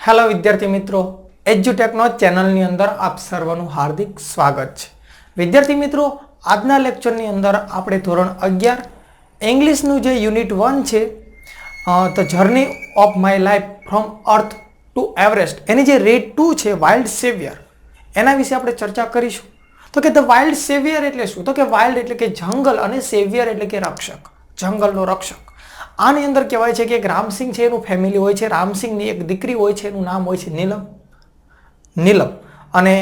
Hello વિદ્યાર્થી મિત્રો, એજ્યુટેકનો ચેનલની અંદર આપ સર્વનું હાર્દિક સ્વાગત છે. વિદ્યાર્થી મિત્રો, આજના લેક્ચરની અંદર આપણે ધોરણ 11 ઇંગ્લિશનું જે યુનિટ 1 છે the journey of my life from earth to Everest, એની જે રેડ 2 છે વાઇલ્ડ સેવિયર, એના વિશે આપણે ચર્ચા કરીશું. તો કે ધ વાઇલ્ડ સેવિયર એટલે શું? તો કે વાઇલ્ડ એટલે કે જંગલ અને સેવિયર એટલે કે રક્ષક, જંગલનો રક્ષક. આની અંદર કહેવાય છે કે એક રામસિંહ છે, એનું ફેમિલી હોય છે. રામસિંહની એક દીકરી હોય છે, એનું નામ હોય છે નીલમ. અને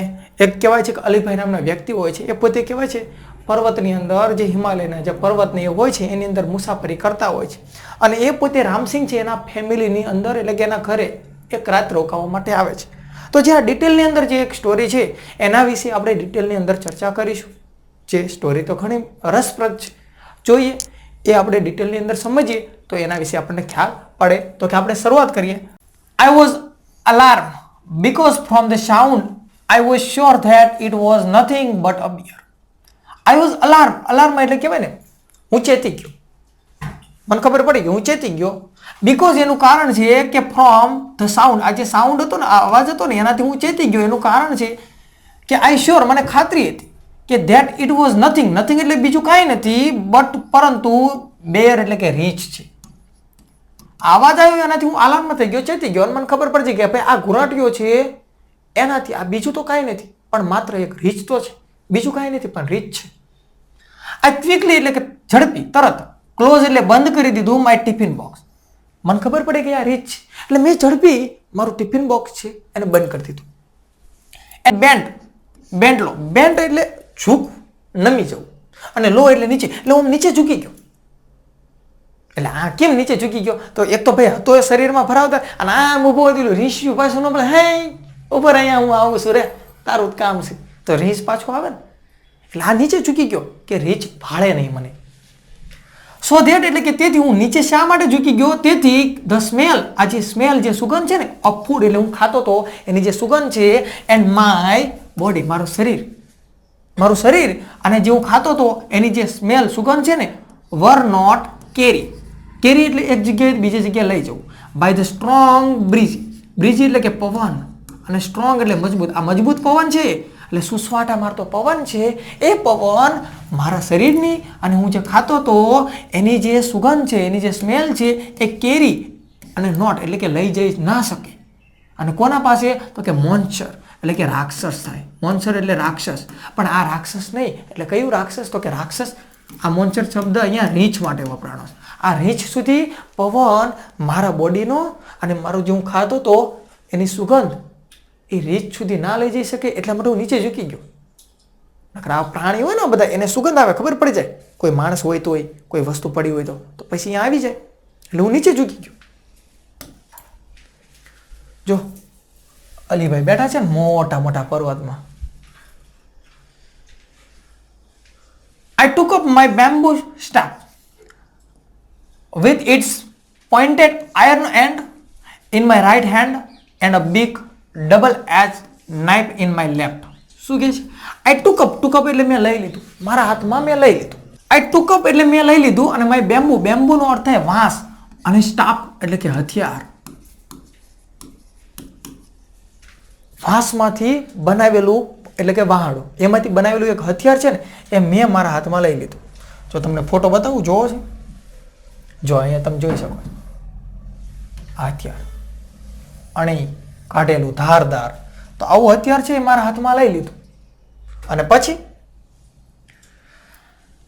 એક કહેવાય છે કે અલીભાઈ નામના વ્યક્તિ હોય છે, એ પોતે કહેવાય છે પર્વતની અંદર, જે હિમાલયના જે પર્વતની હોય છે એની અંદર મુસાફરી કરતા હોય છે. અને એ પોતે રામસિંહ છે એના ફેમિલીની અંદર એટલે કે એના ઘરે એક રાત રોકાવા માટે આવે છે. તો જે આ ડિટેલની અંદર જે એક સ્ટોરી છે એના વિશે આપણે ડિટેલની અંદર ચર્ચા કરીશું. જે સ્ટોરી તો ઘણી રસપ્રદ છે, જોઈએ એ આપણે ડિટેલની અંદર સમજીએ તો એના વિશે આપણને ખ્યાલ પડે. તો કે આપણે શરૂઆત કરીએ. I was alarm because from the sound I was sure that it was nothing but a bear. I was alarmed. Alarm એટલે કહેવાય ને હું ચેતી ગયો, મને ખબર પડી ગઈ હું ચેતી ગયો. બીકોઝ એનું કારણ છે કે ફ્રોમ ધ સાઉન્ડ, આ જે સાઉન્ડ હતો ને, આ અવાજ હતો ને, એનાથી હું ચેતી ગયો. એનું કારણ છે કે આઈ શ્યોર, મને ખાતરી હતી કે that it was nothing. Nothing એટલે બીજું કાંઈ નથી બટ, પરંતુ બેર એટલે કે રીંછ છે. આવાજ આવ્યો એનાથી હું અલાર્મ થઈ ગયો, ચેતી ગયો. અને મને ખબર પડી કે ભાઈ આ ઘુરાટીઓ છે એનાથી, આ બીજું તો કાંઈ નથી પણ માત્ર એક રીંછ તો છે, બીજું કાંઈ નથી પણ રીંછ છે. આ ક્વિકલી એટલે કે ઝડપી, તરત. ક્લોઝ એટલે બંધ કરી દીધું માય ટિફિન બોક્સ. મને ખબર પડી કે આ રીંછ છે એટલે મેં ઝડપી મારું ટિફિન બોક્સ છે એને બંધ કરી દીધું. બેન્ટ લો. બેન્ટ એટલે ઝૂક, નમી જવું. અને લો એટલે નીચે, એટલે હું નીચે ઝૂકી ગયો. એટલે આ કેમ નીચે ઝૂકી ગયો? તો એક તો ભાઈ હતો એ શરીરમાં ભરાવતા, અને આમ ઊભો હતી રીંછ્યું પાછું ન બોલે, હે ઉપર અહીંયા હું આવું છું રે, તારું જ કામ છે. તો રીંછ પાછું આવે ને, એટલે આ નીચે ઝૂકી ગયો કે રીંછ ભાળે નહીં મને. સો ધેટ એટલે કે તેથી હું નીચે શા માટે ઝૂકી ગયો? તેથી ધ સ્મેલ, આ જે સ્મેલ, જે સુગંધ છે ને, ઓફ ફૂડ એટલે હું ખાતો તો એની જે સુગંધ છે, એન્ડ માય બોડી, મારું શરીર અને જે હું ખાતો તો એની જે સ્મેલ, સુગંધ છે ને, વર નોટ કેરી એટલે એક જગ્યાએ બીજી જગ્યાએ લઈ જવું. બાય ધ સ્ટ્રોંગ બ્રીઝ એટલે કે પવન, અને સ્ટ્રોંગ એટલે મજબૂત. આ મજબૂત પવન છે એટલે સુસવાટા મારતો પવન છે, એ પવન મારા શરીરની અને હું જે ખાતો તો એની જે સુગંધ છે, એની જે સ્મેલ છે, એ કેરી અને નોટ એટલે કે લઈ જઈ ના શકે. અને કોના પાસે? તો કે મોન્સ્ટર એટલે કે રાક્ષસ થાય. મોન્સ્ટર એટલે રાક્ષસ, પણ આ રાક્ષસ નહીં. એટલે કયું રાક્ષસ? તો કે રાક્ષસ, આ મોન્સ્ટર શબ્દ અહીંયા રીંછ માટે વપરાણો છે. આ રીંછ સુધી પવન મારા બોડીનો અને મારું જે હું ખાતો તો એની સુગંધ એ રીંછ સુધી ના લઈ જઈ શકે, એટલા માટે હું નીચે ઝૂકી ગયો. નકર આ પ્રાણી હોય ને બધા, એને સુગંધ આવે, ખબર પડી જાય. કોઈ માણસ હોય તોય, કોઈ વસ્તુ પડી હોય તો પછી અહીંયા આવી જાય. એટલે હું નીચે ઝૂકી ગયો. જો અલીભાઈ બેઠા છે ને મોટા મોટા પર્વતમાં. I took up my bamboo staff with its pointed iron end in my right hand and a big double-edged knife in my left. શું કહે છે? I took up એટલે મેં લઈ લીધું, મારા હાથમાં મેં લઈ લીધું. I took up એટલે મેં લઈ લીધું, અને my bamboo નો અર્થ થાય વાંસ, અને staff એટલે કે હથિયાર. વાંસમાંથી બનાવેલું એટલે કે વહાડું, એમાંથી બનાવેલું એક હથિયાર છે ને, એ મેં મારા હાથમાં લઈ લીધું. જો તમને ફોટો બતાવું, જોવો છે? જો અહીંયા તમે જોઈ શકો આ હથિયાર, અણી કાઢેલું ધારદાર. તો આવું હથિયાર છે એ મારા હાથમાં લઈ લીધું. અને પછી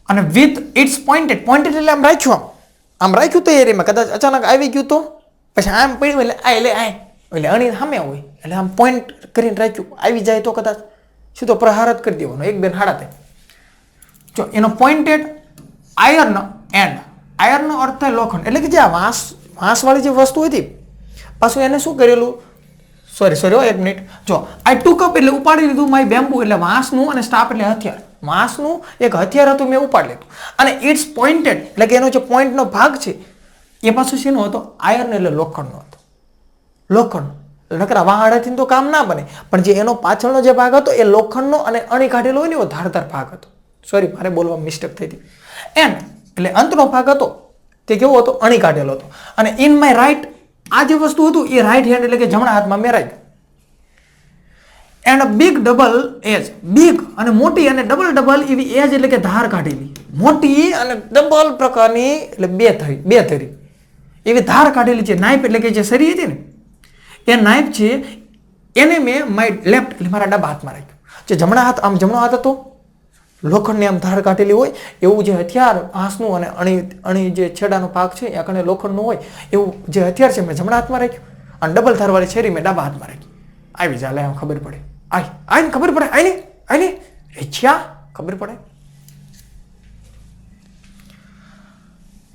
અને વિથ ઇટ્સ પોઇન્ટેડ એટલે આમ રાખ્યું તૈયારીમાં, કદાચ અચાનક આવી ગયું તો પછી આમ પડ્યું એટલે એટલે અણી સામે હોય એટલે આમ પોઈન્ટ કરીને રાખ્યું, આવી જાય તો કદાચ સીધો પ્રહાર જ કરી દેવાનો, એક બેન હાડા થાય. જો એનો પોઇન્ટેડ આયર્ન એન્ડ, આયર્નનો અર્થ થાય લોખંડ, એટલે કે જે આ વાંસવાળી જે વસ્તુ હતી, પાછું એને શું કરેલું, સોરી એક મિનિટ. જો આઈ ટુક અપ એટલે ઉપાડી લીધું, માય બેમ્બુ એટલે વાંસનું, અને સ્ટાફ એટલે હથિયાર. વાંસનું એક હથિયાર હતું, મેં ઉપાડી લીધું. અને ઇટ્સ પોઇન્ટેડ એટલે કે એનો જે પોઈન્ટનો ભાગ છે એ પાછું શેનો હતો? આયર્ન એટલે લોખંડનો હતો. લોખંડ નકરા વાહાડાથી તો કામ ના બને, પણ જે એનો પાછળનો જે ભાગ હતો એ લોખંડનો અને અણી કાઢેલો હોય ને એવો ધારદાર ભાગ હતો. સોરી, મારે બોલવા મિસ્ટેક થઈ હતી. એન્ડ એટલે અંતનો ભાગ હતો તે કેવો હતો? અણી કાઢેલો હતો. અને ઇન માય રાઈટ આ જે વસ્તુ હતું એ રાઈટ હેન્ડ એટલે કે જમણા હાથમાં મેરાય. And big double edge, big અને મોટી અને ડબલ ડબલ એવી એજ એટલે કે ધાર કાઢેલી, મોટી અને ડબલ પ્રકારની એટલે બે ધરી એવી ધાર કાઢેલી છે. નાઇફ એટલે કે જે સરી હતી ને એ નાઇફ છે એને મેં માય લેફ્ટ એટલે મારા ડાબા હાથમાં રાખ્યું. જે જમણા હાથ આમ જમણો હાથ હતો લોખંડની આમ ધાર કાઢેલી હોય એવું જે હથિયાર ઘાસનું અને અણી જે છેડાનો ભાગ છે એ કણે લોખંડનું હોય એવું જે હથિયાર છે મેં જમણા હાથમાં રાખ્યું અને ડબલ ધારવાળી છેરી મેં ડાબા હાથમાં રાખી. આવી ચાલે આમ ખબર પડે, આઈને ખબર પડે, આઈને રેચ્યા ખબર પડે.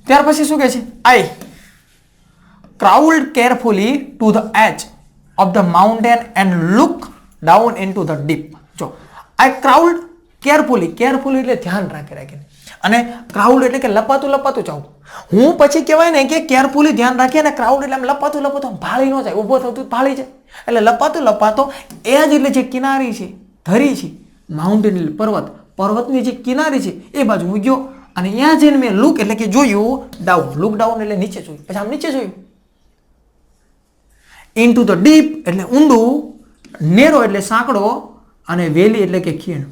ત્યાર પછી શું કહે છે? I crawled carefully to the edge of the mountain and look down into the deep. જો આઈ ક્રાઉલ્ડ કેરફુલી એટલે ધ્યાન રાખીને, અને ક્રાઉડ એટલે કે લપાતું ચાવું. હું પછી કહેવાય ને કે કેરફુલી ધ્યાન રાખી અને ક્રાઉડ એટલે આમ લપાતું ભાળી ન જાય, ઊભો થતું ભાળી જાય. એટલે લપાતો એજ એટલે જે કિનારી છે, ધરી છે, માઉન્ટેન એટલે પર્વતની જે કિનારી છે એ બાજુ હું ગયો અને ત્યાં જઈને મેં લુક એટલે કે જોયું ડાઉન, લુક ડાઉન એટલે નીચે જોયું, પછી આમ નીચે જોયું. ઇનટુ ધ ડીપ એટલે ઊંડું, નેરો એટલે સાંકડો અને વેલી એટલે કે ખીણ.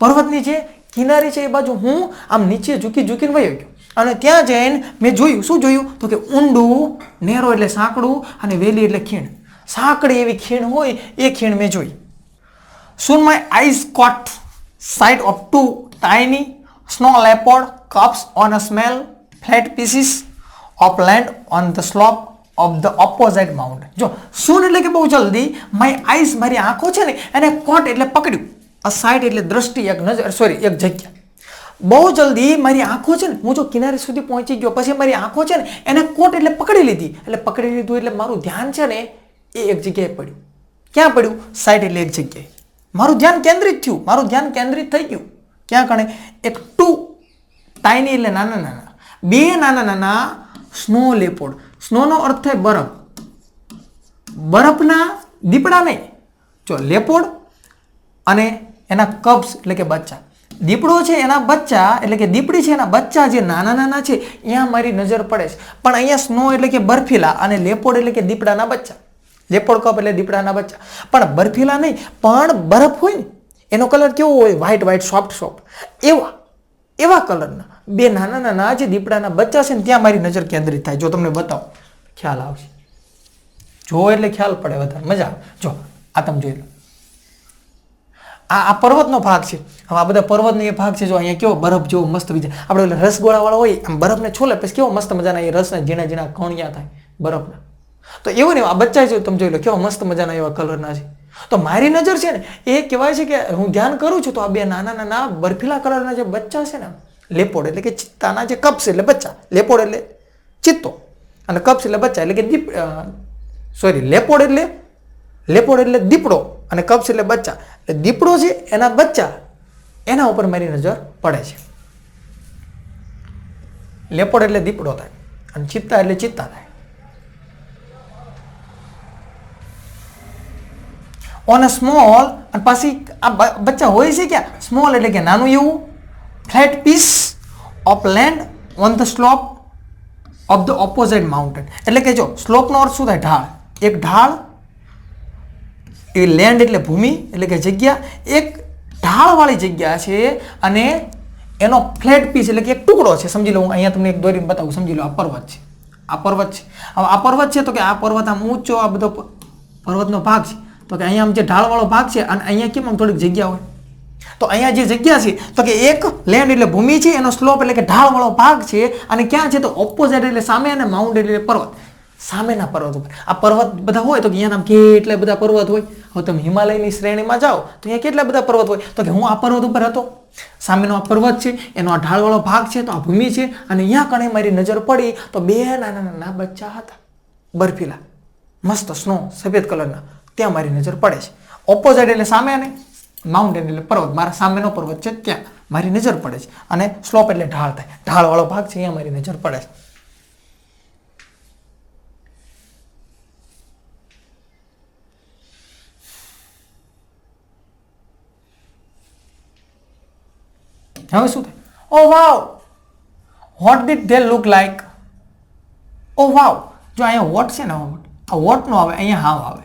પર્વતની જે કિનારી છે એ બાજુ હું આમ નીચે ઝૂકીને વયો ગયો અને ત્યાં જઈને મેં જોયું. શું જોયું? તો કે ઊંડું, નેરો એટલે સાંકડું અને વેલી એટલે ખીણ. સાંકડી એવી ખીણ હોય એ ખીણ મેં જોઈ. Soon my eyes caught sight of two tiny snow leopard cubs on a small flat pieces of land on the slope of the opposite mountain. જો soon એટલે કે બહુ જલ્દી, my eyes મારી આંખો છે ને એને caught એટલે પકડ્યું, a sight એટલે દ્રષ્ટિ, એક નજર, સોરી એક જગ્યા. બહુ જલ્દી મારી આંખો છે ને, હું જો કિનારે સુધી પહોંચી ગયો પછી મારી આંખો છે ને એને કોટ એટલે પકડી લીધી. એટલે પકડી લીધું એટલે મારું ધ્યાન છે ને એ એક જગ્યાએ પડ્યું. ક્યાં પડ્યું? સાઈડ એટલે એક જગ્યાએ મારું ધ્યાન કેન્દ્રિત થયું, મારું ધ્યાન કેન્દ્રિત થઈ ગયું. ક્યાં કણે? એક ટુ ટાઈની એટલે નાના, બે નાના સ્નો લેપોર્ડ. સ્નોનો અર્થ થાય બરફ, બરફના દીપડા નહીં. જો લેપોર્ડ અને એના કબ્સ એટલે કે બચ્ચા. દીપડો છે એના બચ્ચા એટલે કે દીપડી છે એના બચ્ચા જે નાના છે અહીંયા મારી નજર પડે છે. પણ અહીંયા સ્નો એટલે કે બરફીલા અને લેપોર્ડ એટલે કે દીપડાના બચ્ચા. લેપોર્ડ કપ એટલે દીપડાના બચ્ચા, પણ બરફીલા નહીં, પણ બરફ હોય ને એનો કલર કેવો હોય? વ્હાઈટ સોફ્ટ એવા કલરના બે નાના જે દીપડાના બચ્ચા છે ને ત્યાં મારી નજર કેન્દ્રિત થાય. જો તમને બતાવો ખ્યાલ આવશે, જો એટલે ખ્યાલ પડે, વધારે મજા આવે. જો આ તમે જોઈ લો, આ પર્વતનો ભાગ છે. હવે આ બધા પર્વતનો એ ભાગ છે. જો અહીંયા કેવો બરફ જેવો મસ્ત વિચાર, આપણે રસગોળા વાળો હોય આમ બરફને છોલે પછી કેવો મસ્ત મજાના એ રસના ઝીણા કણિયા થાય બરફના. તો એવું ને આ બચ્ચા છે તમે જોઈ લો કેવા મસ્ત મજાના એવા કલરના છે. તો મારી નજર છે ને એ કહેવાય છે કે હું ધ્યાન કરું છું તો આ બે નાના બરફીલા કલરના જે બચ્ચા છે ને, લેપોર્ડ એટલે કે ચિત્તાના જે કપ્સ એટલે બચ્ચા, લેપોર્ડ એટલે ચિત્તો અને કપ્સ એટલે બચ્ચા એટલે કે લેપોર્ડ એટલે દીપડો અને કપ્સ એટલે બચ્ચા. એટલે દીપડો છે એના બચ્ચા એના ઉપર મારી નજર પડે છે. લેપોર્ડ એટલે દીપડો થાય અને ચિત્તા એટલે ચિત્તા થાય. ઓન અ સ્મોલ, અને પાછી આ બચ્ચા હોય છે ક્યાં? સ્મોલ એટલે કે નાનું એવું flat piece of land on the slope of the opposite mountain. એટલે કે જો સ્લોપનો અર્થ શું થાય? ઢાળ. એક ઢાળ એ લેન્ડ એટલે ભૂમિ એટલે કે જગ્યા, એક ઢાળવાળી જગ્યા છે અને એનો ફ્લેટ પીસ એટલે કે એક ટુકડો છે. સમજી લો, હું અહીંયા તમને એક દોરીને બતાવું. સમજી લો આ પર્વત છે, આ પર્વત છે. હવે આ પર્વત છે તો કે આ પર્વત આમ ઊંચો આ બધો પર્વતનો ભાગ છે. તો કે અહીંયા આમ જે ઢાળવાળો ભાગ છે અને અહીંયા કેમ આમ થોડીક જગ્યા હોય. તો અહીંયા જે જગ્યા છે તો કે એક લેન્ડ એટલે ભૂમિ છે, એનો સ્લોપ એટલે કે ઢાળવાળો ભાગ છે અને ક્યાં છે તો ઓપોઝિટ એટલે સામે અને માઉન્ટેન એટલે પર્વત, સામેના પર્વત ઉપર. આ પર્વત બધા હોય તો કે અહીંયા કેટલા બધા પર્વત હોય. હવે તમે હિમાલયની શ્રેણીમાં જાઓ તો અહીંયા કેટલા બધા પર્વત હોય. તો કે હું આ પર્વત ઉપર હતો, સામેનો આ પર્વત છે, એનો આ ઢાળવાળો ભાગ છે, તો આ ભૂમિ છે અને અહીંયા કણે મારી નજર પડી તો બે નાના બચ્ચા હતા બરફીલા મસ્ત સ્નો સફેદ કલરના, ત્યાં મારી નજર પડે છે. ઓપોઝિટ એટલે સામે અને માઉન્ટેન એટલે પર્વત, મારા સામેનો પર્વત છે ત્યાં મારી નજર પડે છે અને સ્લોપ એટલે ઢાળ થાય, ઢાળવાળો ભાગ છે અહીંયા મારી નજર પડે છે. હવે શું થાય? Oh wow, what did they look like? Oh wow, જો અહીંયા વોટ છે ને, આ વોટ નો આવે, અહીંયા હાવ આવે.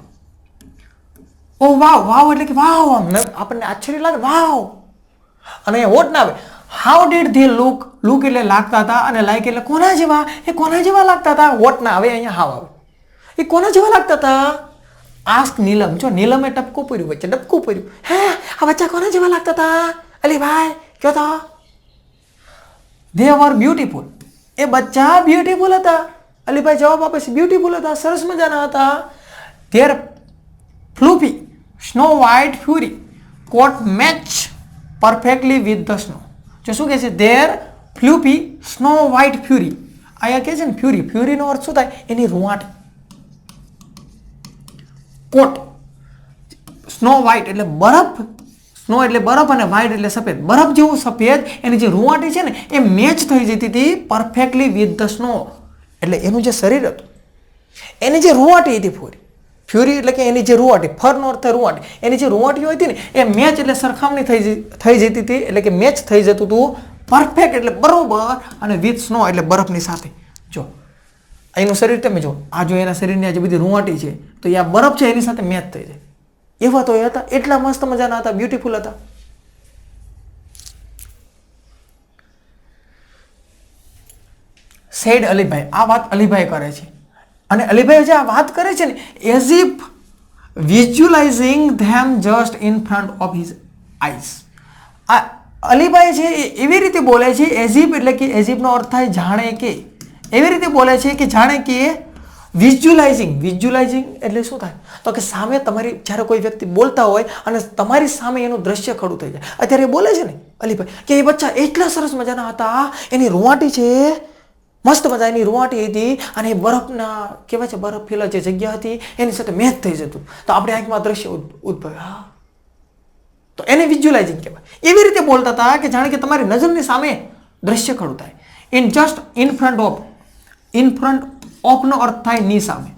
ઓ વાવ, વાવ એટલે કે વાવ, આપણને આશ્ચર્ય લાગે, વાવ. અને અહીંયા વોટ ના આવે. How did they look, look એટલે લાગતા હતા, અને લાઈક એટલે કોના જેવા, એ કોના જેવા લાગતા હતા. વોટ ના આવે, અહીંયા હાવ આવે. એ કોના જેવા લાગતા હતા? આસ્ક નીલમ. જો નીલમે ટપકું પૂર્યું, વચ્ચે ટપકું પૂર્યું. હે, આ બચ્ચા કોના જેવા લાગતા હતા? અલી ભાઈ કયો તો, they were beautiful. એ બચ્ચા બ્યુટીફુલ હતા. અલીભાઈ જવાબ આપે છે બ્યુટીફુલ હતા, સરસ મજાના હતા. their fluffy snow white fury coat match perfectly with the snow. જો શું કહે છે? their fluffy snow white fury. અહીંયા કહે છે ને ફ્યુરી, ફ્યુરીનો અર્થ શું થાય? એની રૂંવાટી. કોટ, સ્નો વ્હાઇટ એટલે બરફ, સ્નો એટલે બરફ અને વ્હાઇટ એટલે સફેદ, બરફ જેવું સફેદ. એની જે રૂંવાટી છે ને એ મેચ થઈ જતી હતી પરફેક્ટલી વિથ ધ સ્નો. એટલે એનું જે શરીર હતું, એની જે રૂંવાટી હતી, ફ્યુરી એટલે કે એની જે રૂંવાટી, ફરનો અર્થ રૂંવાટી, એની જે રૂંવાટીઓ હતી ને એ મેચ એટલે સરખામણી થઈ જતી હતી, એટલે કે મેચ થઈ જતું હતું પરફેક્ટ એટલે બરોબર, અને વિથ સ્નો એટલે બરફની સાથે. જો એનું શરીર તમે જો, આ જો એના શરીરની આ જે બધી રૂંવાટી છે તો એ આ બરફ છે એની સાથે મેચ થઈ જાય. એવા તો એ હતા, એટલા મસ્ત મજાના હતા, બ્યુટીફુલ હતા. સેડ અલીભાઈ. આ વાત અલીભાઈ કરે છે, અને અલીભાઈ જે આ વાત કરે છે ને, as if visualising them just in front of his eyes. આ અલીભાઈ છે એ એવી રીતે બોલે છે, એઝ ઇફ એટલે કે એઝ ઇફનો અર્થ થાય જાણે કે, એવી રીતે બોલે છે કે જાણે કે વિઝ્યુલાઇઝિંગ. વિઝ્યુલાઇઝિંગ એટલે શું થાય? તો કે સામે તમારી જ્યારે કોઈ વ્યક્તિ બોલતા હોય અને તમારી સામે એનું દ્રશ્ય ખડું થઈ જાય. અત્યારે એ બોલે છે ને અલીભાઈ કે એ બચ્ચા એટલા સરસ મજાના હતા, એની રૂંવાટી છે મસ્ત મજાની રૂંવાટી હતી, અને એ બરફના કહેવાય છે બરફ ફેલા જે જગ્યા હતી એની સાથે મેચ થઈ જતું, તો આપણે આંખમાં દ્રશ્ય ઉદ્ભવે. હા, તો એને વિઝ્યુલાઇઝિંગ કહેવાય. એવી રીતે બોલતા હતા કે જાણે કે તમારી નજરની સામે દ્રશ્ય ખડું થાય. In just in front of, in front of નો અર્થ થાય ની સામે,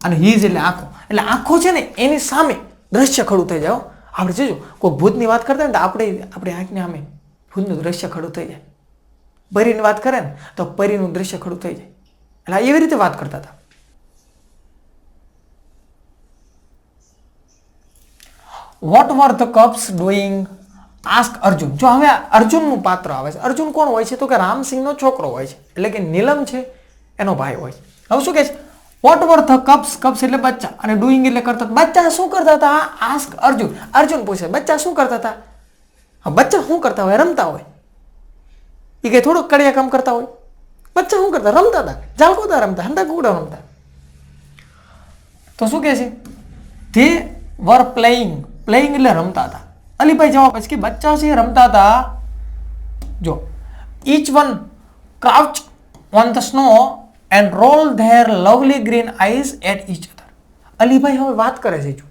અને હીઝ એટલે આંખો, એટલે આંખો છે ને એની સામે દ્રશ્ય ખડું થઈ જાય. આપણે જોજો કોઈ ભૂતની વાત કરતા હોય ને તો આપણે આંખની સામે ભૂતનું દ્રશ્ય ખડું થઈ જાય. પરીની વાત કરે ને તો પરીનું દ્રશ્ય ખડું થઈ જાય. એટલે એવી રીતે વાત કરતા હતા. What were the cubs doing? Ask Arjun. જો હવે અર્જુનનું પાત્ર આવે છે. અર્જુન કોણ હોય છે? તો કે રામસિંહનો છોકરો હોય છે, એટલે કે નીલમ છે એનો ભાઈ હોય છે. હવે શું કહે છે? What were the cubs, cubs એટલે બચ્ચા, અને ડુઈંગ એટલે કરતા. બચ્ચા શું કરતા હતા? આસ્ક અર્જુન. અર્જુન પૂછે બચ્ચા શું કરતા હતા? બચ્ચા શું કરતા હોય? રમતા હોય. એ કઈ થોડુંક કડિયા કામ કરતા હોય? બચ્ચા શું કરતા? રમતા હતા, જાલકોતા રમતા, હંડા કુકડા રમતા. તો શું કહે છે? They var playing. પ્લેઇંગ એટલે રમતા હતા. અલીભાઈ જવાબ છે કે બચ્ચા છે રમતા હતા. જો each one crouched on the snow and rolled their lovely green eyes at each other. Alibhai હવે વાત કરે છે. જો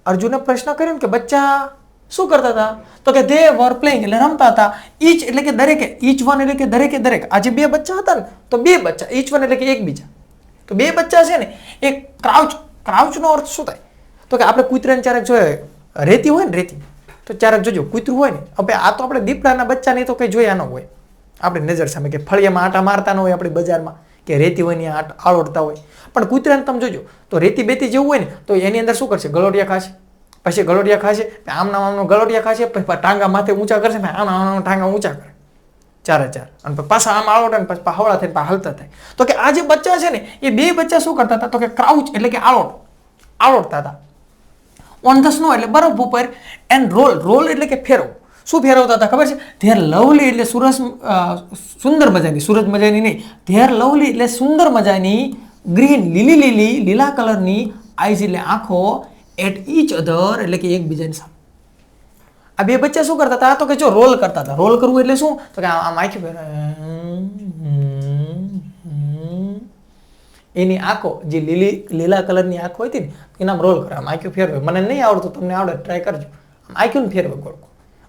અર્જુને પ્રશ્ન કર્યો ને કે બચ્ચા શું કરતા હતા? તો કે they were playing એટલે રમતા હતા. each એટલે કે દરેકે, each one એટલે કે દરેકે દરેક. આજે બે બચ્ચા હતા ને તો બે બચ્ચા, each one એટલે કે એકબીજા. તો બે બચ્ચા છે ને એ ક્રાઉચ. ક્રાઉચ નો અર્થ શું થાય? તો કે આપણે કૂતરાને ચારક જોઈએ, રેતી હોય ને રેતી, તો ચારક જોજો કૂતરું હોય ને, હવે આ તો આપણે દીપડાના બચ્ચાને તો કંઈ જોયા ન હોય આપણી નજર સામે, કે ફળિયામાં આટા મારતા ન હોય આપણે બજારમાં, કે રેતી હોય ને આળોડતા હોય. પણ કૂતરાને તમે જોજો તો રેતી બેતી જેવું હોય ને તો એની અંદર શું કરશે? ગલોડિયા ખાશે, પછી ગલોડિયા ખાશે, આમના આમનો ગલોડિયા ખાશે, પછી ટાંગા માથે ઊંચા કરશે, આમના આમના ટાંગા ઊંચા કરે ચારે ચાર, અને પાછા આમ આળોડે ને પછી હવળા થઈને હાલતા થાય. તો કે આ જે બચ્ચા છે ને એ બે બચ્ચા શું કરતા હતા? તો કે ક્રાઉચ એટલે કે આળોડતા હતા. ઓન ધ સ્નો એટલે બરફ ઉપર, એન્ડ રોલ. રોલ એટલે કે ફેરવ. શું ફેરવતા હતા ખબર છે? ધેર લવલી એટલે સુંદર મજાની, સુરજ મજાની નહીં, ધેર લવલી એટલે સુંદર મજાની, ગ્રીન લીલા કલરની, આઈઝ એટલે આંખો, એટ ઈચ અધર એટલે કે એકબીજાની સામે. આ બે બચ્ચા શું કરતા હતા? તો કે જો રોલ કરતા હતા. રોલ કરવું એટલે શું? તો કે આમ આંખી એની આંખો જે લીલા કલરની આંખો હતી ને એનામ રોલ કરે, આમ આંખ્યું ફેરવે. મને નહીં આવડતું, તમને આવડે, ટ્રાય કરજો. આમ આંખ્યું ફેરવે ગોળ,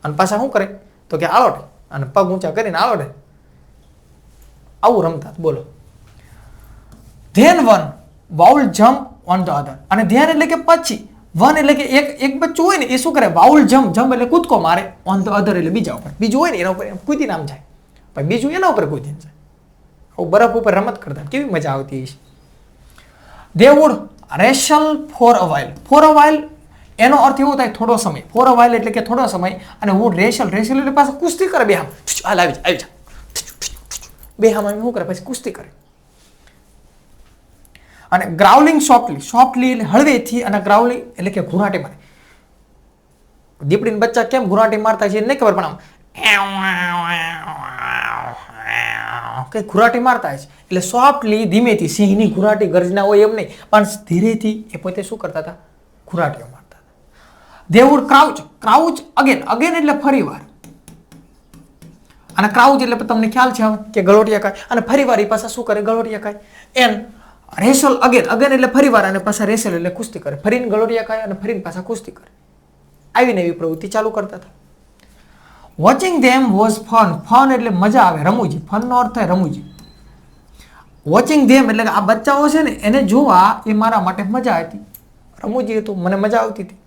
અને પાછા શું કરે? તો કે આળોડે, અને પગ ઊંચા કરીને આળોડે. આવું રમતા. બોલો. Then one owl jump on the other. અને ધેન એટલે કે પછી, વન એટલે કે એક બચ્ચું હોય ને એ શું કરે? વાઉલ જમ્પ. જમ્પ એટલે કૂદકો મારે, ઓન ધ અધર એટલે બીજા ઉપર. બીજું હોય ને એના ઉપર કૂદીને આમ જાય, પછી બીજું એના ઉપર કૂદીને જાય. બરફ ઉપર રમત કરતા, કેવી મજા આવતી હશે. They would wrestle for a while. For a while એનો અર્થ એવો થાય થોડો સમય. For a while એટલે કે થોડો સમય. અને would wrestle એટલે પાછું કુસ્તી કરે બે હામ. હાલ આવી જા. બે હામ શું કરે પછી કુસ્તી કરે. અને ગ્રાઉલિંગ સોફ્ટલી એટલે હળવેથી, અને ગ્રાઉલિંગ એટલે કે ઘુરાટી મારે. દીપડીના બચ્ચા કેમ ઘુરાટી મારતા છે નહીં ખબર, પણ આમ કઈ ઘુરાટી મારતા છે એટલે સોફ્ટલી ધીમેથી, સિંહની ઘુરાટી ગર્જના હોય એમ નહીં, પણ ધીરેથી એ પોતે શું કરતા હતા, ઘુરાટીઓ મારતા હતા. They would crouch again એટલે ફરીવાર, અને ક્રાઉચ એટલે તમને ખ્યાલ છે કે ગલોટિયા ખાય, અને ફરીવાર એ પાછા શું કરે, ગલોટિયા ખાય. એન્ડ રેસલ અગેન એટલે ફરીવાર, અને પાછા રેસલ એટલે કુસ્તી કરે, ફરીને ગલોટિયા ખાય અને ફરીને પાછા કુસ્તી કરે. આવીને એવી પ્રવૃત્તિ ચાલુ કરતા હતા. વોચિંગ ધેમ વોઝ ફન એટલે મજા આવે, રમૂજી. ફનનો અર્થ થાય રમૂજી. વોચિંગ ધેમ એટલે આ બચ્ચાઓ છે ને એને જોવા એ મારા માટે મજા હતી, રમૂજી હતું, મને મજા આવતી હતી.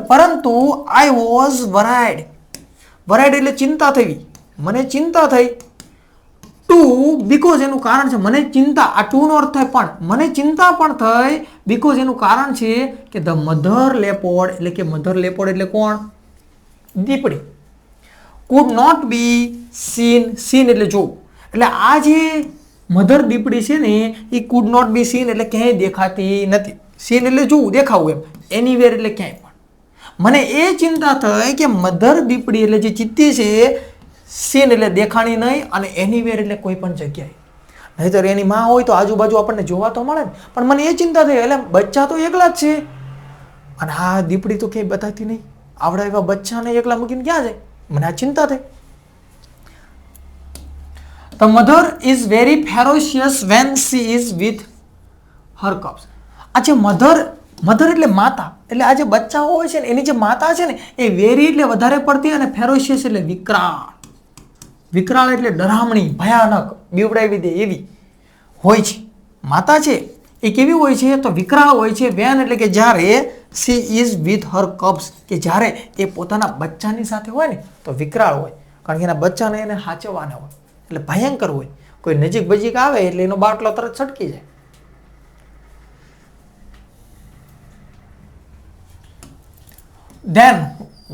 પરંતુ આઈ વોઝ વરાઇડ એટલે ચિંતા થઈ, મને ચિંતા થઈ. ટુ બીકોઝ એનું કારણ છે, મને ચિંતા, આ ટુ નો અર્થ થાય પણ, મને ચિંતા પણ થઈ બીકોઝ એનું કારણ છે કે ધ મધર લેપોર્ડ એટલે કે મધર લેપોર્ડ એટલે કોણ, દીપડી. કુડ નોટ બી સીન એટલે જોવું, એટલે આ જે મધર દીપડી છે ને એ કુડ નોટ બી સીન એટલે ક્યાંય દેખાતી નથી. સીન એટલે જોવું, દેખાવું એમ, એનીવેર એટલે ક્યાંય પણ. મને એ ચિંતા થઈ કે મધર દીપડી એટલે જે ચિત્તી છે, સીન એટલે દેખાણી નહીં, અને એનીવેર એટલે કોઈ પણ જગ્યાએ. નહીંતર એની માં હોય તો આજુબાજુ આપણને જોવા તો મળે ને, પણ મને એ ચિંતા થઈ, એટલે બચ્ચા તો એકલા જ છે, અને આ દીપડી તો ક્યાંય બતાતી નહીં, આવડા એવા બચ્ચાને એકલા મૂકીને ક્યાં જાય, મને આ ચિંતા થઈ. The mother is very ferocious when she is with her cubs. આ જે મધર એટલે માતા, એટલે આ જે બચ્ચાઓ હોય છે ને એની જે માતા છે ને એ વેરી એટલે વધારે પડતી, અને ફેરોશિયસ એટલે વિકરાળ એટલે ડરામણી, ભયાનક, બીવડાવી દે એવી હોય છે. માતા છે એ કેવી હોય છે તો વિકરાળ હોય છે. વેન એટલે કે જ્યારે, she is with her cubs કે જ્યારે એ પોતાના બચ્ચાની સાથે હોય ને તો વિકરાળ હોય, કારણ કે એના બચ્ચાને એને સાચવવાના હોય, એટલે ભયંકર હોય. કોઈ નજીક બજીક આવે એટલે એનો બાટલો તરત છટકી જાય. Then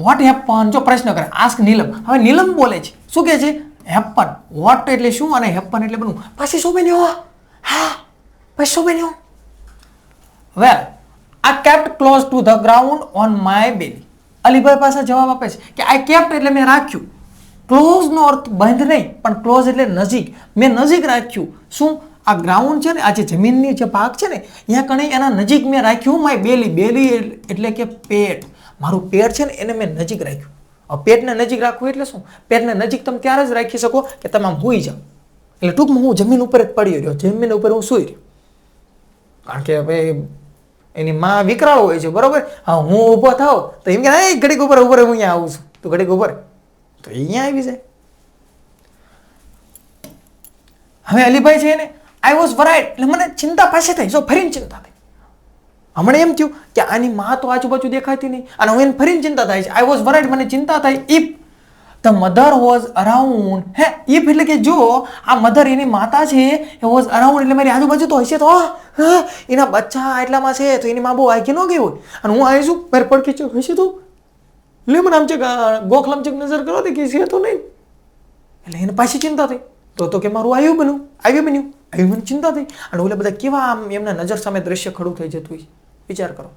what happened, જો પ્રશ્ન કરે, ask નીલમ. હવે નીલમ બોલે છે, શું કહે છે, happen. what એટલે શું અને happen એટલે બનવું. પછી શું બન્યું, હા પછી શું બન્યું. well I kept close to the ground on my belly. Alibhai પાસે જવાબ આપે છે કે I kept એટલે મેં રાખ્યું. ક્લોઝ નો અર્થ બંધ નહીં, પણ ક્લોઝ એટલે નજીક, મેં નજીક રાખ્યું. શું, આ ગ્રાઉન્ડ છે ને, આ જે જમીનની જે ભાગ છે ને અહીંયા કણે એના નજીક મેં રાખ્યું માય બેલી એટલે કે પેટ, મારું પેટ છે ને એને મેં નજીક રાખ્યું. હવે પેટને નજીક રાખવું એટલે શું, પેટને નજીક તમે ત્યારે જ રાખી શકો કે તમે આમ સૂઈ જાઓ. એટલે ટૂંકમાં હું જમીન ઉપર જ પડી રહ્યો, જમીન ઉપર હું સૂઈ રહ્યો, કારણ કે હવે એની માં વિકરાળ હોય છે, બરોબર. હા, હું ઊભો થાવ તો એમ કે ઘડીક ઉપર હું અહીંયા આવું છું, તું ઘડીક ઉપર, તો અહીંયા આવી જાય. હવે અલીભાઈ છે ને આઈ વોઝ વરાઇડ એટલે મને ચિંતા પાસે થઈ, જો ફરીને ચિંતા થઈ. હમણાં એમ થયું કે આની માં તો આજુબાજુ દેખાતી નહીં, અને હું એને ફરીને ચિંતા થાય છે. આઈ વોઝ વરાઇડ મને ચિંતા થઈ. If the mother was around, હે ઇફ એટલે કે જો આ મધર એની માતા છે એ વોઝ અરાઉન્ડ એટલે મારી આજુબાજુ તો હશે, તો એના બચ્ચા એટલામાં છે તો એની માં બહુ આગી ન ગઈ હોય, અને હું આવીશું મારે પડકી ચો હશે તો લે મને આમ છે ગોખલામ ચેક નજર કરો કે છે તો નહીં, એટલે એને પાછી ચિંતા થઈ. તો કે મારું આવ્યું મને ચિંતા થઈ. અને ઓલા બધા કેવા આમ એમના નજર સામે દ્રશ્ય ખડું થઈ જતું હોય, વિચાર કરો.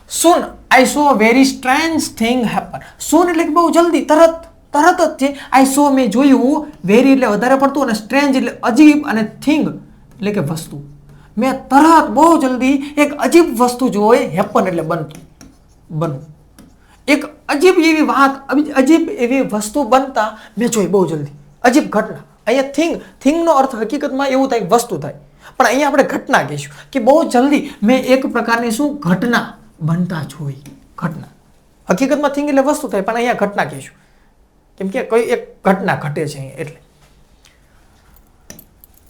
Soon I saw a very strange thing happen. Soon એટલે કે બહુ જલ્દી, તરત જ છે. I saw મેં જોયું, very એટલે વધારે પડતું, અને strange એટલે અજીબ, અને thing એટલે કે વસ્તુ. મેં તરત બહુ જલ્દી એક અજીબ વસ્તુ જોઈ, happen એટલે બનવું. એક અજીબ એવી વાત, અજીબ એવી વસ્તુ બનતા મેં જોઈ બહુ જલ્દી, અજીબ ઘટના. અહીંયા થિંગનો અર્થ હકીકતમાં એવું થાય વસ્તુ થાય, પણ અહીંયા આપણે ઘટના કહીશું કે બહુ જલ્દી મેં એક પ્રકારની શું ઘટના બનતા જોઈ. ઘટના હકીકતમાં થિંગ એટલે વસ્તુ થાય, પણ અહીંયા ઘટના કહીશું કેમ કે કોઈ એક ઘટના ઘટે છે એટલે.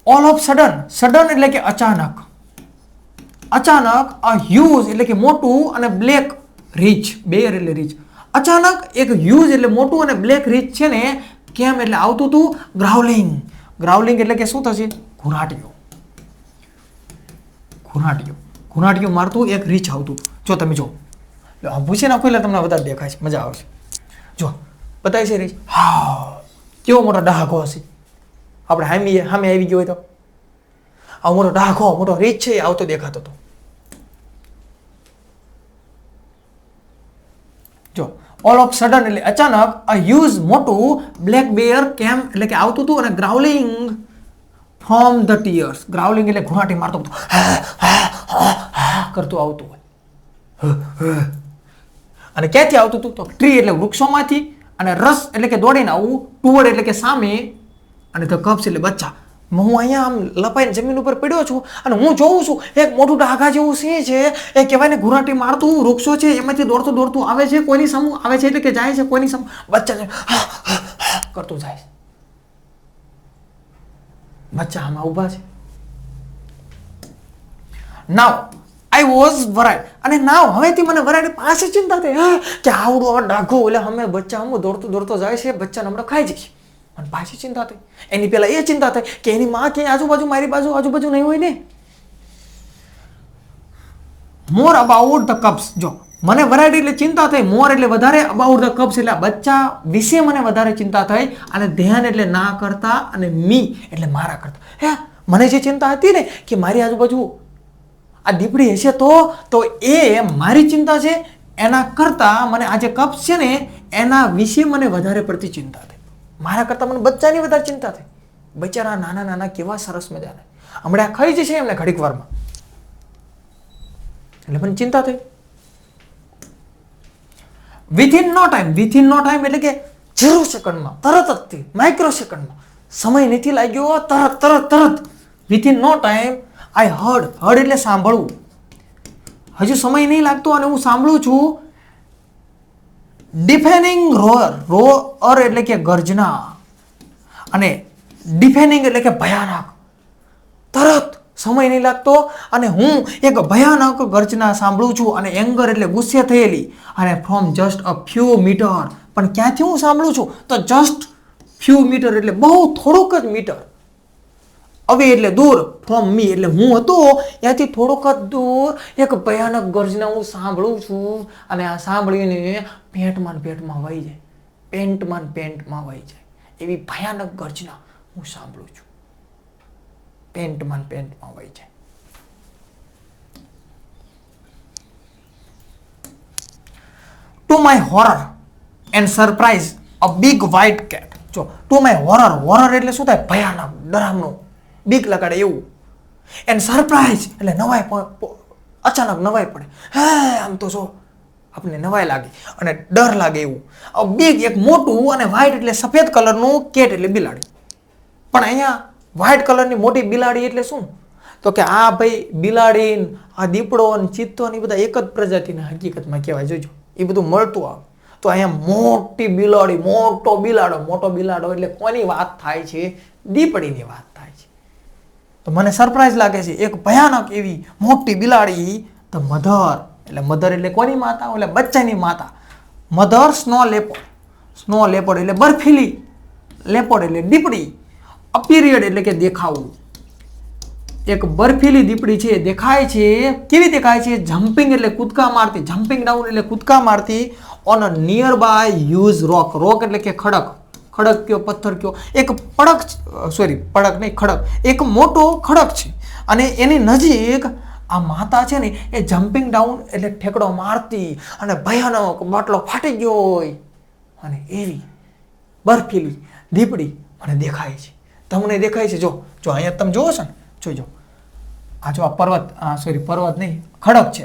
ઓલ ઓફ સડન એટલે કે અચાનક, અ હ્યુજ એટલે કે મોટું, અને બ્લેક રીચ, બેર એટલે રીચ. અચાનક એક હ્યુજ એટલે મોટું, અને બ્લેક રીચ છે ને કેમ એટલે આવતું હતું ગ્રાઉલિંગ, ગ્રાઉલિંગ એટલે કે શું થશે? ઘુનાટીઓ. ઘુનાટીઓ મારતું એક રીંછ આવતું. જો તમે જો ભૂસી નાખો એટલે તમને વધારે દેખાય છે, મજા આવશે. જો બતાવી છે રીંછ. હા, કેવો મોટો ડહાકો હશે. આપણે સામે આવી ગયો હોય તો આ મોટો ડહાકો મોટો રીંછ છે આવતો દેખાતો હતો. જો ઓલ ઓફ સડન એટલે અચાનક a huge મોટું બ્લેક બેર કેમ એટલે કે આવતું હતું અને ગ્રાઉલિંગ ફ્રોમ ધ ટીયર્સ. ગ્રાઉલિંગ એટલે ઘુનાટી મારતો કરતું આવતું હોય. અને ક્યાંથી આવતું હતું? તો ટ્રી એટલે વૃક્ષોમાંથી, અને રસ એટલે કે દોડીને આવવું, ટુવર્ડ એટલે કે સામે, અને ધ કપ્સ એટલે બચ્ચા. હું અહીંયા આમ લપાઈને જમીન ઉપર પડ્યો છું અને હું જોઉં છું એક મોટું ડાઘા જેવું સિંહ છે, એ કહેવાય ને ઘુરાટી મારતું વૃક્ષો છે એમાંથી દોડતું આવે છે, કોઈની સામે આવે છે એટલે કે જાય છે, કોઈની સામે બચ્ચા કરતું જાય છે. બચ્ચા આમાં ઊભા છે. નાવ આઈ વોઝ વરાઇડ, અને નાવ હવેથી મને વરાઇડ પાસે ચિંતા થઈ કે આવડો ડાઘો એટલે અમે બચ્ચા આમ દોડતો જાય છે, બચ્ચાને હમણાં ખાઈ જઈશ. મને પાછી ચિંતા થઈ. એની પહેલા એ ચિંતા થઈ કે એની માં ક્યાંય આજુબાજુ મારી આજુબાજુ નહીં હોય ને. More about the cups. જો મને વરાઇડ એટલે ચિંતા થઈ, મોર એટલે વધારે, અબાઉટ ધ કપ્સ એટલે બચ્ચા વિશે મને વધારે ચિંતા થઈ, અને ધ્યાન એટલે ના કરતા, અને મી એટલે મારા કરતા. મને જે ચિંતા હતી ને કે મારી આજુબાજુ આ દીપડી હશે તો એ મારી ચિંતા છે, એના કરતા મને આ જે કપ્સ છે ને એના વિશે મને વધારે પડતી ચિંતા થઈ. મારા કરતા મને બચ્ચાની વધારે ચિંતા થઈ. બચારા નાના કેવા સરસ મજાના, હમણાં ખાઈ જશે એમને ઘડીક વારમાં, એટલે મને ચિંતા થઈ. વિથિન નો ટાઈમ એટલે કે 0 સેકન્ડમાં, તરત જ, માઇક્રો સેકન્ડમાં, સમય નથી લાગ્યો, તરત. Within no time I heard એટલે સાંભળવું. હજુ સમય નહીં લાગતો અને હું સાંભળું છું. ડિફેનિંગ રોઅર એટલે કે ગર્જના, અને ડિફેનિંગ એટલે કે ભયાનક. તરત સમય નહીં લાગતો અને હું એક ભયાનક ગર્જના સાંભળું છું, અને એંગર એટલે ગુસ્સે થયેલી, અને from just a few metres. પણ ક્યાંથી હું સાંભળું છું? તો જસ્ટ ફ્યુ મીટર એટલે બહુ થોડુંક જ મીટર. અવે એટલે દૂર, ફ્રોમ મી એટલે હું હતો ત્યાંથી થોડોક જ દૂર એક ભયાનક ગર્જના હું સાંભળું છું, અને આ સાંભળીને પેન્ટમાં વહી જાય, પેન્ટમાં વહી જાય એવી ભયાનક ગર્જના હું સાંભળું છું. પેન્ટમાં વહી જાય. To my horror and surprise a big white cat. જો ટુ માય હોરર એટલે શું થાય? ભયાનક, ડરામણું, બીક લગાડે એવું. એન્ડ સરપ્રાઈઝ એટલે નવાઈ, અચાનક નવાઈ પડે. આમ તો જો આપણે નવાઈ લાગે અને ડર લાગે એવું. બિગ એક મોટું, અને વ્હાઇટ એટલે સફેદ કલરનું, કેટ એટલે બિલાડી. પણ અહીંયા વ્હાઇટ કલરની મોટી બિલાડી એટલે શું? તો કે આ ભાઈ બિલાડી, આ દીપડો અને ચિત્તો ને બધા એક જ પ્રજાતિના હકીકતમાં કહેવાય. જોજો એ બધું મળતું આવે. તો અહીંયા મોટી બિલાડી, મોટો બિલાડો એટલે કોની વાત થાય છે? દીપડીની વાત થાય છે. તો મને સરપ્રાઈઝ લાગે છે એક ભયાનક એવી મોટી બિલાડી. તો મધર એટલે કોની માતા? એટલે બચ્ચાની માતા. મધર સ્નો લેપર્ડ એટલે બર્ફીલી, લેપર્ડ એટલે દીપડી. અપીરિયડ એટલે કે દેખાવું. એક બર્ફીલી દીપડી છે, દેખાય છે. કેવી દેખાય છે? જમ્પિંગ એટલે કૂદકા મારતી, જમ્પિંગ ડાઉન એટલે કૂદકા મારતી, on a nearby huge rock એટલે કે ખડક કયો, પથ્થર કયો, એક ખડક, એક મોટો ખડક છે, અને એની નજીક આ માતા છે ને એ જમ્પિંગ ડાઉન એટલે ઠેકડો મારતી, અને ભયાનક બાટલો ફાટી ગયો હોય, અને એવી બર્ફીલી દીપડી મને દેખાય છે. તમને દેખાય છે? જો અહીંયા તમે જોવો છો ને, જોજો આ જો આ પર્વત નહીં, ખડક છે,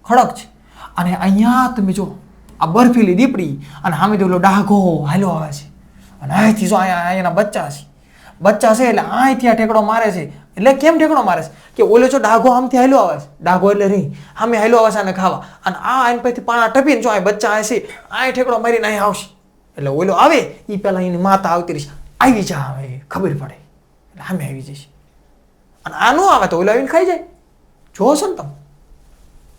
ખડક છે, અને અહીંયા તમે જો આ બર્ફીલી દીપડી, અને સામે ઓલો ડાઘો હાલ્યો આવે છે, અને અહીંથી જો અહીંયાના બચ્ચા છે એટલે અહીંથી આ ઠેકડો મારે છે. એટલે કેમ ઠેકડો મારે છે? કે ઓલો જો ડાઘો આમથી હાલ્યો આવે છે, ડાઘો એટલે રહી સામે હાલ્યો આવે છે આને ખાવા, અને આ આઈને પછી પાણા ટપીને જો આ બચ્ચા આવે છે, આ ઠેકડો મારીને અહીં આવશે. એટલે ઓલો આવે એ પહેલા એની માતા આવતી રહીશ, આવી જા, આવે ખબર પડે એટલે સામે આવી જશે. અને આ ન આવે તો ઓલો આવીને ખાઈ જાય. જોવો છો ને તમે?